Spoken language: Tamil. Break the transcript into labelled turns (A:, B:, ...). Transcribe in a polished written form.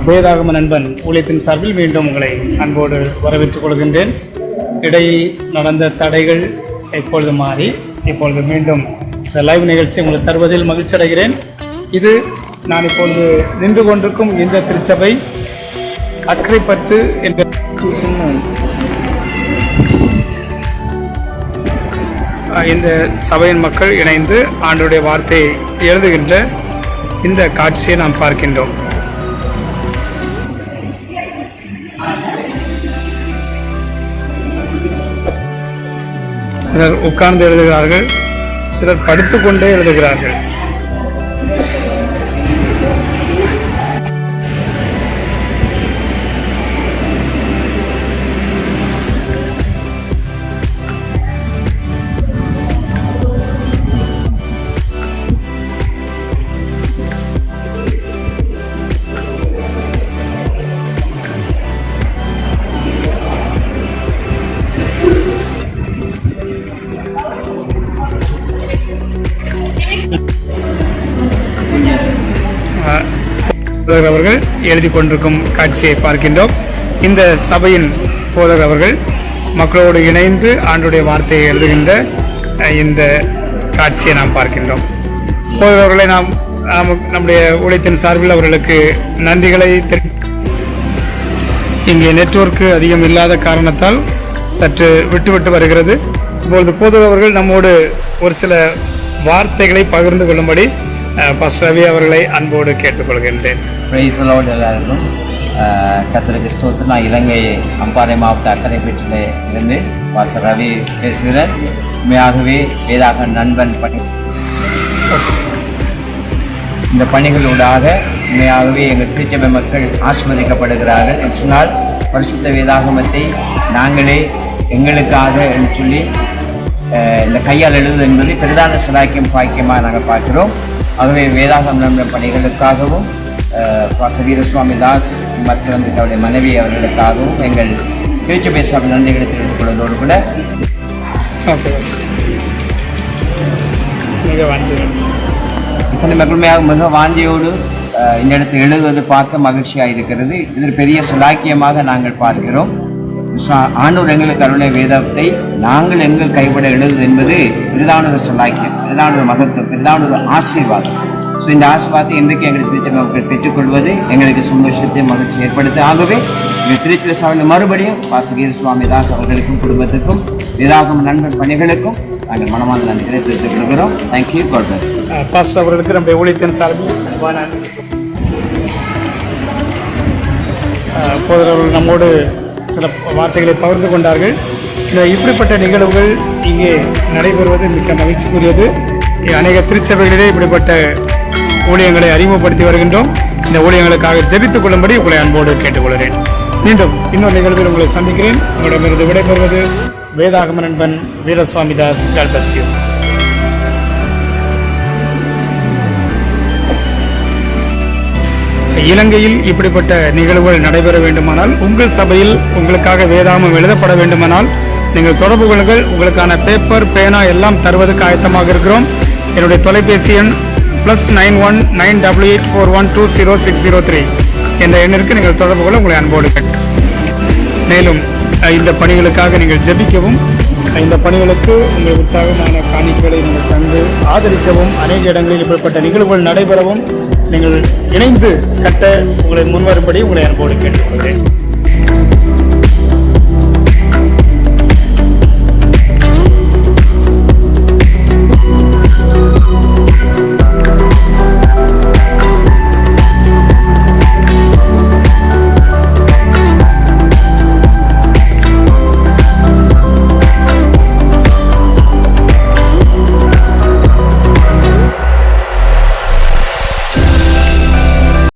A: வேதாகம நண்பன் ஊழியத்தின் சார்பில் மீண்டும் உங்களை அன்போடு வரவேற்றுக் கொள்கின்றேன். இடையில் நடந்த தடைகள் இப்பொழுது மாறி இப்பொழுது மீண்டும் இந்த லைவ் நிகழ்ச்சி உங்களுக்கு தருவதில் மகிழ்ச்சி அடைகிறேன். இது நான் இப்பொழுது நின்று கொண்டிருக்கும் இந்த திருச்சபை அக்கரைப்பற்று என்ற இந்த சபையின் மக்கள் இணைந்து ஆண்டவருடைய வார்த்தையை எழுதுகின்ற இந்த காட்சியை நாம் பார்க்கின்றோம். சிலர் உட்கார்ந்து எழுதுகிறார்கள், சிலர் படுத்துக்கொண்டே எழுதுகிறார்கள். அவர்கள் எழுதி கொண்டிருக்கும் காட்சியை பார்க்கின்றோம். இந்த சபையின் போதகர் அவர்கள் மக்களோடு இணைந்து ஆண்டுடைய வார்த்தையை எழுதுகின்ற இந்த காட்சியை நாம் பார்க்கின்றோம். போதகர்களை நாம் நம்முடைய ஊழியத்தின் சார்பில் அவர்களுக்கு நன்றிகளை இங்கே நெட்வொர்க் அதிகம் இல்லாத காரணத்தால் சற்று விட்டு வருகிறது. இப்பொழுது போதகர்கள் நம்மோடு ஒரு சில வார்த்தைகளை பகிர்ந்து கொள்ளும்படி பாஸ்டர் ரவி அவர்களை அன்போடு கேட்டுக்கொள்கின்றேன்.
B: எல்லாருக்கும் கர்த்தருக்கு ஸ்தோத்திரம். நான் இலங்கை அம்பாறை மாவட்ட அக்கரைப்பற்றில் இருந்து பாஸ்டர் ரவி பேசுகிறேன். உண்மையாகவே வேதாக நண்பன் பணி, இந்த பணிகளூடாக உண்மையாகவே எங்கள் திருச்சபை மக்கள் ஆஸ்வதிக்கப்படுகிறார்கள் என்று சொன்னால், பரிசுத்த வேதாகமத்தை நாங்களே எங்களுக்காக என்று சொல்லி இந்த கையால் எழுதுவது என்பது பிரதான சிலாக்கியம் பாக்கியமாக நாங்கள் பார்க்கிறோம். ஆகவே வேதாகம் நண்பர் பணிகளுக்காகவும் பாஸ்டர் வீரசுவாமி தாஸ் மற்றும் அவருடைய மனைவி அவர்களுக்காகவும் எங்கள் திருச்சபை சபை நன்றிகளை தெரிவித்துக் கொள்வதோடு கூட மக்களுமையாக மிக வாந்தியோடு இந்த இடத்தில் எழுதுவது பார்க்க மகிழ்ச்சியாக இருக்கிறது. இது பெரிய சுலாக்கியமாக நாங்கள் பார்க்கிறோம். ஆண்டவர் எங்களுக்கு அருளை வேதத்தை நாங்கள் எங்கள் கைவிட எழுதுவது என்பது பிரதான ஒரு சுலாக்கியம், பிரதான ஒரு மகத்துவம், பிரதான ஒரு ஆசீர்வாதம். ஸோ இந்த ஆசீர்வாதத்தை இன்றைக்கு எங்களுக்கு திருச்சபை மக்கள் பெற்றுக்கொள்வது எங்களுக்கு சந்தோஷத்தை மகிழ்ச்சி ஏற்படுத்த. ஆகவே எங்கள் திருச்சபை சபையில் மறுபடியும் பாஸ்டர் வீரசுவாமி தாஸ் அவர்களுக்கும் குடும்பத்துக்கும் வேதாகம நண்பர் பணிகளுக்கும் நாங்கள் மனமார்ந்த நன்றிகளை தெரிவித்துக் கொள்கிறோம். தேங்க்யூ. God plus.
A: பாஸ்டர் அவர்களுக்கு நம்முடைய ஊழியத்தின் சார்பில் போதகர்கள் நம்மோடு சில வார்த்தைகளை பகிர்ந்து கொண்டார்கள். இப்படிப்பட்ட நிகழ்வுகள் இங்கே நடைபெறுவது மிக்க மகிழ்ச்சிக்குரியது. அநேக திருச்சபைகளிலே இப்படிப்பட்ட ஊழியங்களை அறிமுகப்படுத்தி வருகின்றோம். இந்த ஊழியங்களுக்காக ஜெபித்துக் கொள்ளும்படி உங்களை அன்போடு கேட்டுக்கொள்கிறேன். மீண்டும் இன்னொரு நிகழ்வில் உங்களை சந்திக்கிறேன். உங்களிடமிருந்து விடைபெறுவது வேதாகம நண்பன் Veeraswamy Das. God bless you. இலங்கையில் இப்படிப்பட்ட நிகழ்வுகள் நடைபெற வேண்டுமானால், உங்கள் சபையில் உங்களுக்காக வேதாகமம் எழுதப்பட வேண்டுமானால் நீங்கள் தொடர்பு கொள்ளுங்கள். உங்களுக்கான பேப்பர், பேனா எல்லாம் தருவதற்கு ஆயத்தமாக இருக்கிறோம். என்னுடைய தொலைபேசி எண் +91 98841200603 என்ற எண்ணிற்கு நீங்கள் தொடர்பு கொள்ள உங்களை அன்போடு கேட்கிறேன். மேலும் இந்த பணிகளுக்காக நீங்கள் ஜெபிக்கவும், இந்த பணிகளுக்கு உங்கள் உற்சாகமான காணிக்கைகளை நீங்கள் தந்து ஆதரிக்கவும், அநேக இடங்களில் இப்படிப்பட்ட நிகழ்வுகள் நடைபெறவும் நீங்கள் இணைந்து கட்ட உங்களை முன்வரும்படி உங்களை அன்போடு கேட்டுக்கொள்கிறேன்.